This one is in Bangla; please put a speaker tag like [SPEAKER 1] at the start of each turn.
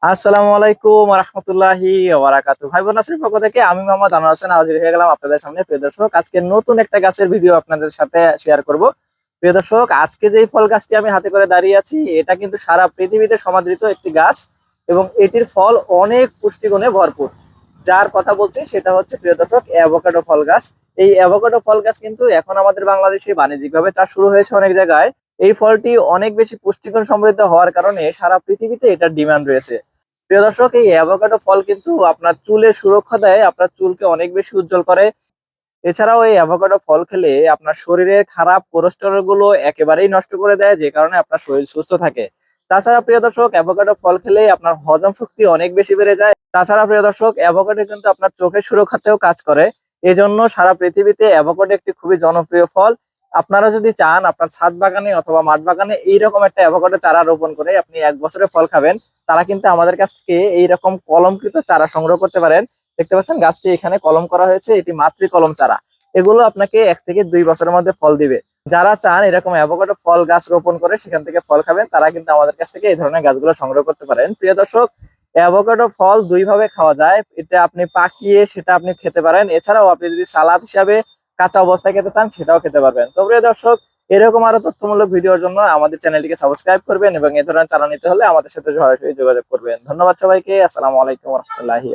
[SPEAKER 1] আসসালামু আলাইকুম ওয়া রাহমাতুল্লাহি ওয়া বারাকাতুহু। ভাই বোন নাসির পক্ষ থেকে আমি মোহাম্মদ আনোয়ার হোসেন হাজির হয়ে গেলাম আপনাদের সামনে। প্রিয় দর্শক, আজকে নতুন একটা গাছের ভিডিও আপনাদের সাথে শেয়ার করব। প্রিয় দর্শক, আজকে যেই ফল গাছটি আমি হাতে করে দাঁড়িয়ে আছি, এটা কিন্তু সারা পৃথিবীতে সমাদৃত একটি গাছ এবং এটির ফল অনেক পুষ্টিগুণে ভরপুর। যার কথা বলছি সেটা হচ্ছে প্রিয় দর্শক অ্যাভোকাডো ফল গাছ। এই অ্যাভোকাডো ফল গাছ কিন্তু এখন আমাদের বাংলাদেশে বাণিজ্যিকভাবে চাষ শুরু হয়েছে অনেক জায়গায়। এই ফলটি অনেক বেশি পুষ্টিগুণ সমৃদ্ধ হওয়ার কারণে সারা পৃথিবীতে এটার ডিমান্ড রয়েছে। প্রিয় দর্শক, এই অ্যাভোকাডো ফল কিন্তু আপনার চুলের সুরক্ষা দেয়, আপনার চুলকে অনেক বেশি উজ্জ্বল করে। এছাড়াও এই অ্যাভোকাডো ফল খেলে আপনার শরীরের খারাপ কোলেস্টেরল গুলো একেবারেই নষ্ট করে দেয়, যে কারণে আপনার শরীর সুস্থ থাকে। তাছাড়া প্রিয় দর্শক, অ্যাভোকাডো ফল খেলে আপনার হজম শক্তি অনেক বেশি বেড়ে যায়। তাছাড়া প্রিয় দর্শক, অ্যাভোকাডো কিন্তু আপনার চোখের সুরক্ষাতেও কাজ করে। এজন্য সারা পৃথিবীতে অ্যাভোকাডো একটি খুবই জনপ্রিয় ফল। আপনারা যদি চান আপনার ছাদ বাগানে অথবা মাঠ বাগানে এইরকম একটা অ্যাভোকাডো চারা রোপণ করে আপনি 1 বছরে ফল খাবেন, তারা কিন্তু আমাদের কাছ থেকে এইরকম কলমকৃত চারা সংগ্রহ করতে পারেন। দেখতে পাচ্ছেন গাছটি এখানে কলম করা হয়েছে, এটি মাতৃ কলম চারা। এগুলো আপনাকে 1 থেকে 2 বছরের মধ্যে ফল দিবে। যারা চান এরকম অ্যাভোকাডো ফল গাছ রোপণ করে সেখান থেকে ফল খাবেন, তারা কিন্তু আমাদের কাছ থেকে এই ধরনের গাছগুলো সংগ্রহ করতে পারেন। প্রিয় দর্শক, অ্যাভোকাডো ফল দুই ভাবে খাওয়া যায়। এটা আপনি পাকিয়ে সেটা আপনি খেতে পারেন, এছাড়াও আপনি যদি সালাদ হিসাবে কাঁচা অবস্থায় খেতে চান সেটাও খেতে পারবেন। তো প্রিয় দর্শক, এরকম আরো তথ্যমূলক ভিডিওর জন্য আমাদের চ্যানেলটিকে সাবস্ক্রাইব করবেন এবং এ ধরনের চারা নিতে হলে আমাদের সাথে সরাসরি যোগাযোগ করবেন। ধন্যবাদ সবাইকে। আসসালামু আলাইকুম রহমতুল্লাহি।